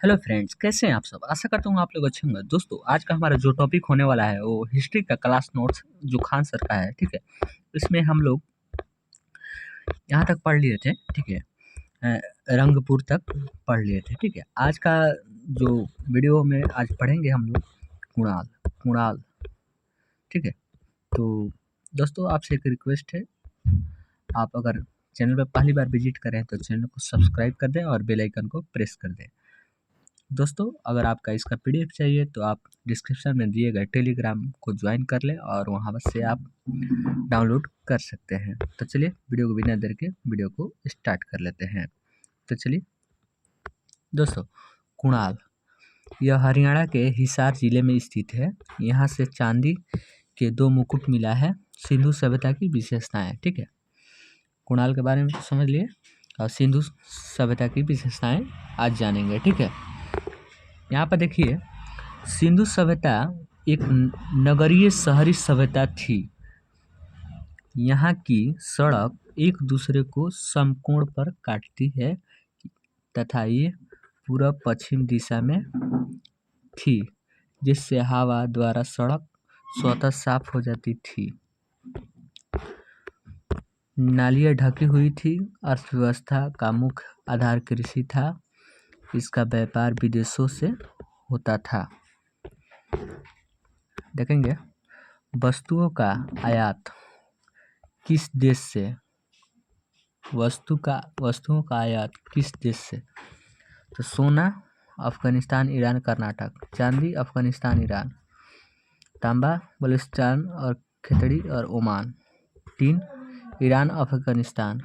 Hello friends, कैसे हैं आप सब। आशा करता हूँ आप लोग अच्छे होंगे। दोस्तों, आज का हमारा जो टॉपिक होने वाला है वो हिस्ट्री का क्लास नोट्स जो खान सर का है। ठीक है, इसमें हम लोग यहाँ तक पढ़ लिए थे। ठीक है, रंगपुर तक पढ़ लिए थे। ठीक है, आज का जो वीडियो में आज पढ़ेंगे हम लोग कुणाल कुणाल। ठीक है, तो दोस्तों आपसे एक रिक्वेस्ट है, आप अगर चैनल पर पहली बार विजिट करें तो चैनल को सब्सक्राइब कर दें और बेल आइकन को प्रेस कर दें। दोस्तों, अगर आपका इसका पीडीएफ चाहिए तो आप डिस्क्रिप्शन में दिए गए टेलीग्राम को ज्वाइन कर लें और वहाँ से आप डाउनलोड कर सकते हैं। तो चलिए वीडियो को बिना देर के वीडियो को स्टार्ट कर लेते हैं। तो चलिए दोस्तों, कुणाल यह हरियाणा के हिसार जिले में स्थित है। यहाँ से चांदी के 2 मुकुट मिला है। सिंधु सभ्यता की विशेषताएं। ठीक है, कुणाल के बारे में तो समझ लिए और सिंधु सभ्यता की विशेषताएं आज जानेंगे। ठीक है, यहाँ पर देखिए, सिंधु सभ्यता एक नगरीय शहरी सभ्यता थी। यहाँ की सड़क एक दूसरे को समकोण पर काटती है तथा ये पूरब पश्चिम दिशा में थी, जिससे हवा द्वारा सड़क स्वतः साफ हो जाती थी। नालियाँ ढकी हुई थी। अर्थव्यवस्था का मुख्य आधार कृषि था। इसका व्यापार विदेशों से होता था। देखेंगे, वस्तुओं का आयात किस देश से, वस्तुओं का आयात किस देश से, तो सोना अफगानिस्तान, ईरान, कर्नाटक। चांदी अफगानिस्तान, ईरान। तांबा बलूचिस्तान और खितड़ी और ओमान। Tin Iran, Afghanistan.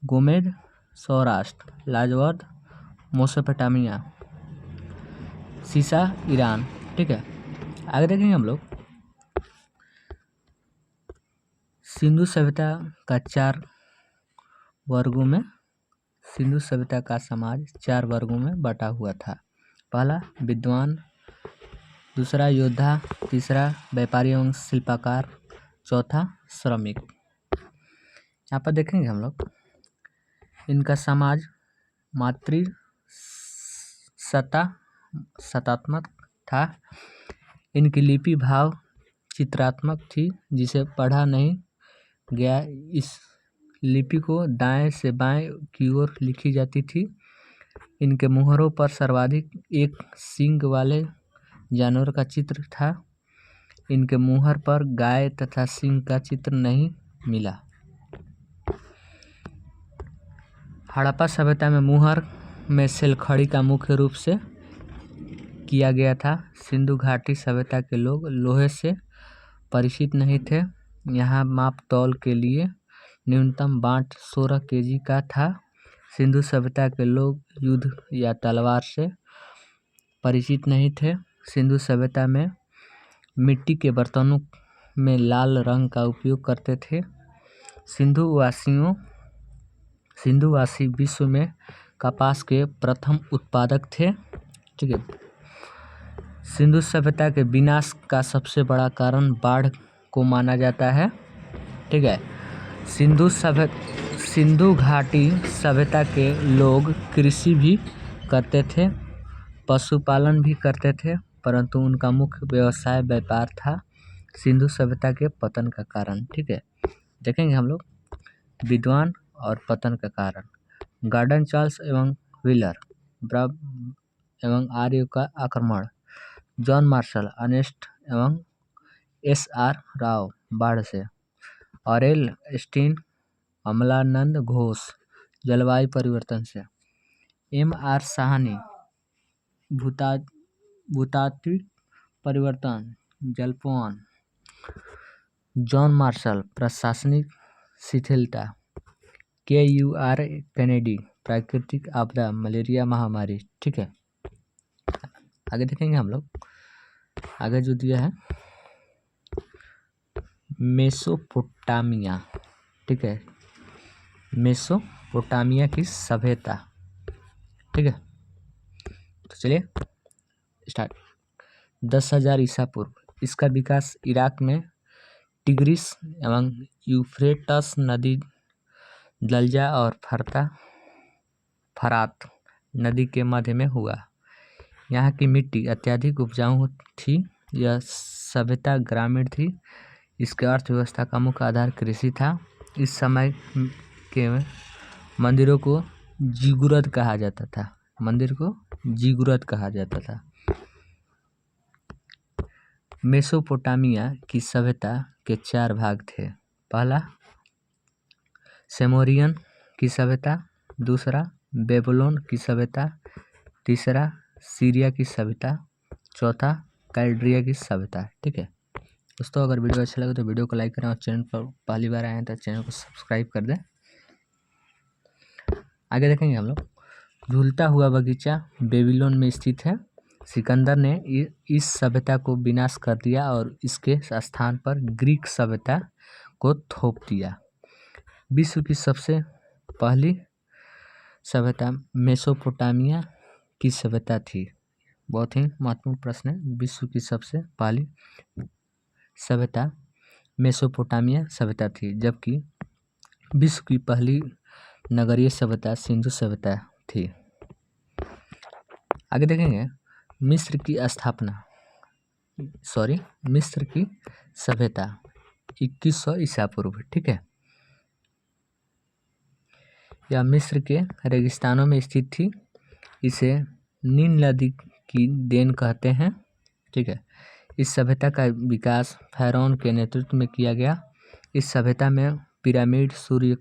गोमेद सौराष्ट्र, लाजवर्द मेसोपोटामिया। सीसा ईरान। ठीक है, आगे देखेंगे हम लोग। सिंधु सभ्यता का 4 वर्गों में, सिंधु सभ्यता का समाज 4 वर्गों में बटा हुआ था। पहला विद्वान, दूसरा योद्धा, तीसरा व्यापारी एवं शिल्पकार, चौथा श्रमिक। यहाँ पर देखेंगे हम लोग, इनका समाज मातृ सत्तात्मक था। इनकी लिपि भाव चित्रात्मक थी, जिसे पढ़ा नहीं गया इस लिपि को दाएं से बाएं की ओर लिखी जाती थी। इनके मुहरों पर सर्वाधिक एक सींग वाले जानवर का चित्र था। इनके मुहर पर गाय तथा सिंह का चित्र नहीं मिला। हड़प्पा सभ्यता में मुहर में सेलखड़ी का मुख्य रूप से किया गया था। सिंधु घाटी सभ्यता के लोग लोहे से परिचित नहीं थे। यहाँ माप तौल के लिए न्यूनतम बाँट 16 केजी का था। सिंधु सभ्यता के लोग युद्ध या तलवार से परिचित नहीं थे। सिंधु सभ्यता में मिट्टी के बर्तनों में लाल रंग का उपयोग करते थे। सिंधुवासी विश्व में कपास के प्रथम उत्पादक थे। ठीक है, सिंधु सभ्यता के विनाश का सबसे बड़ा कारण बाढ़ को माना जाता है। ठीक है, सिंधु घाटी सभ्यता के लोग कृषि भी करते थे, पशुपालन भी करते थे, परंतु उनका मुख्य व्यवसाय व्यापार था। सिंधु सभ्यता के पतन का कारण। ठीक है, देखेंगे हम लोग विद्वान और पतन का कारण। गॉर्डन चार्ल्स एवं व्हीलर एवं आर्य का आक्रमण। जॉन मार्शल, अर्नेस्ट एवं एस.आर. राव बाढ़ से। ऑरेल स्टीन, अमलानंद घोष जलवायु परिवर्तन से। M.R. साहनी, भूतात्विक परिवर्तन, जलपवन। जॉन मार्शल, प्रशासनिक शिथिलता। K.U.R. कैनेडी, प्राकृतिक आपदा, मलेरिया महामारी। ठीक है, आगे देखेंगे हम लोग। आगे जो दिया है मेसोपोटामिया। ठीक है, मेसोपोटामिया की सभ्यता। ठीक है, तो चलिए स्टार्ट। 10,000 ईसा पूर्व। इसका विकास इराक में टिग्रिस एवं यूफ्रेटस नदी, दलजा और फरात नदी के मध्य में हुआ। यहाँ की मिट्टी अत्यधिक उपजाऊ थी। यह सभ्यता ग्रामीण थी। इसके अर्थव्यवस्था का मुख्य आधार कृषि था। इस समय के मंदिरों को जिगुरत कहा जाता था। मंदिर को जिगुरत कहा जाता था। मेसोपोटामिया की सभ्यता के 4 भाग थे। पहला सेमोरियन की सभ्यता, दूसरा बेबीलोन की सभ्यता, तीसरा सीरिया की सभ्यता, चौथा कैल्ड्रिया की सभ्यता। ठीक है दोस्तों, अगर वीडियो अच्छा लगे तो वीडियो को लाइक करें और चैनल पर पहली बार आए हैं तो चैनल को सब्सक्राइब कर दें। आगे देखेंगे हम लोग। झूलता हुआ बगीचा बेबीलोन में स्थित है। सिकंदर ने इस सभ्यता को विनाश कर दिया और इसके स्थान पर ग्रीक सभ्यता को थोप दिया। विश्व की सबसे पहली सभ्यता मेसोपोटामिया की सभ्यता थी। बहुत ही महत्वपूर्ण प्रश्न है। विश्व की सबसे पहली सभ्यता मेसोपोटामिया सभ्यता थी, जबकि विश्व की पहली नगरीय सभ्यता सिंधु सभ्यता थी। आगे देखेंगे मिस्र की सभ्यता 2100 ईसा पूर्व। ठीक है, यह मिस्र के रेगिस्तानों में स्थित थी। इसे नील नदी की देन कहते हैं। ठीक है, इस सभ्यता का विकास फ़ारओन के नेतृत्व में किया गया। इस सभ्यता में पिरामिड, सूर्य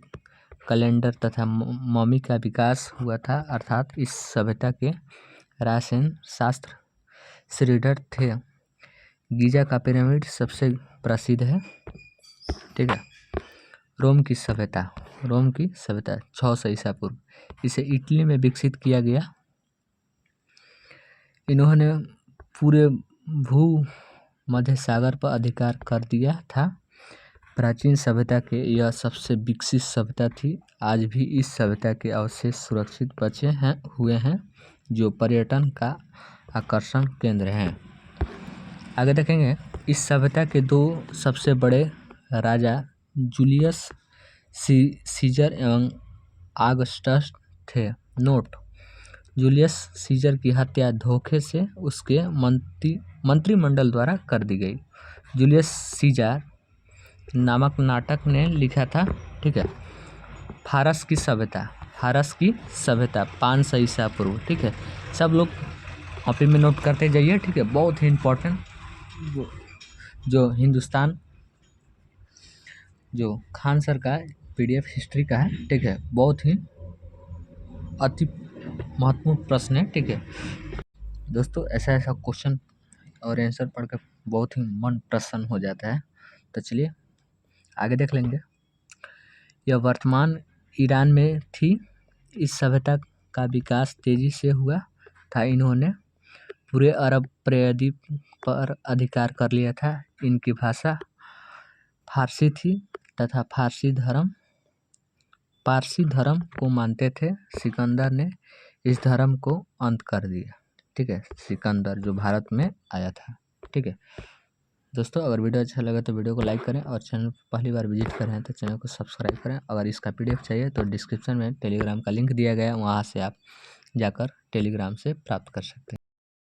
कैलेंडर तथा ममी का विकास हुआ था। अर्थात इस सभ्यता के रसायन शास्त्र श्रीधर थे। गीजा का पिरामिड सबसे प्रसिद्ध है। ठीक है, रोम की सभ्यता 600 ईसा पूर्व। इसे इटली में विकसित किया गया। इन्होंने पूरे भूमध्य सागर पर अधिकार कर दिया था। प्राचीन सभ्यता के यह सबसे विकसित सभ्यता थी। आज भी इस सभ्यता के अवशेष सुरक्षित बचे हुए हैं, जो पर्यटन का आकर्षण केंद्र हैं। आगे देखेंगे इस सभ्यता के 2 सबसे बड़े राजा जूलियस सीजर एवं ऑगस्टस थे। नोट: जूलियस सीजर की हत्या धोखे से उसके मंत्रिमंडल द्वारा कर दी गई। जूलियस सीजर नामक नाटक ने लिखा था। ठीक है, फारस की सभ्यता 500 ईसा पूर्व। ठीक है, सब लोग कॉपी में नोट करते जाइए। ठीक है, बहुत ही इम्पोर्टेंट जो हिंदुस्तान जो खान सर का PDF हिस्ट्री का है। ठीक है, बहुत ही अति महत्वपूर्ण प्रश्न है। ठीक है दोस्तों, ऐसा क्वेश्चन और आंसर पढ़कर बहुत ही मन प्रसन्न हो जाता है। तो चलिए आगे देख लेंगे। यह वर्तमान ईरान में थी। इस सभ्यता का विकास तेजी से हुआ था। इन्होंने पूरे अरब प्रायद्वीप पर अधिकार कर लिया था। इनकी भाषा फारसी थी तथा पारसी धर्म को मानते थे। सिकंदर ने इस धर्म को अंत कर दिया। ठीक है, सिकंदर जो भारत में आया था। ठीक है दोस्तों, अगर वीडियो अच्छा लगा तो वीडियो को लाइक करें और चैनल पर पहली बार विजिट कर रहे हैं तो चैनल को सब्सक्राइब करें। अगर इसका PDF चाहिए तो डिस्क्रिप्शन में टेलीग्राम का लिंक दिया गया है, वहाँ से आप जाकर टेलीग्राम से प्राप्त कर सकते हैं।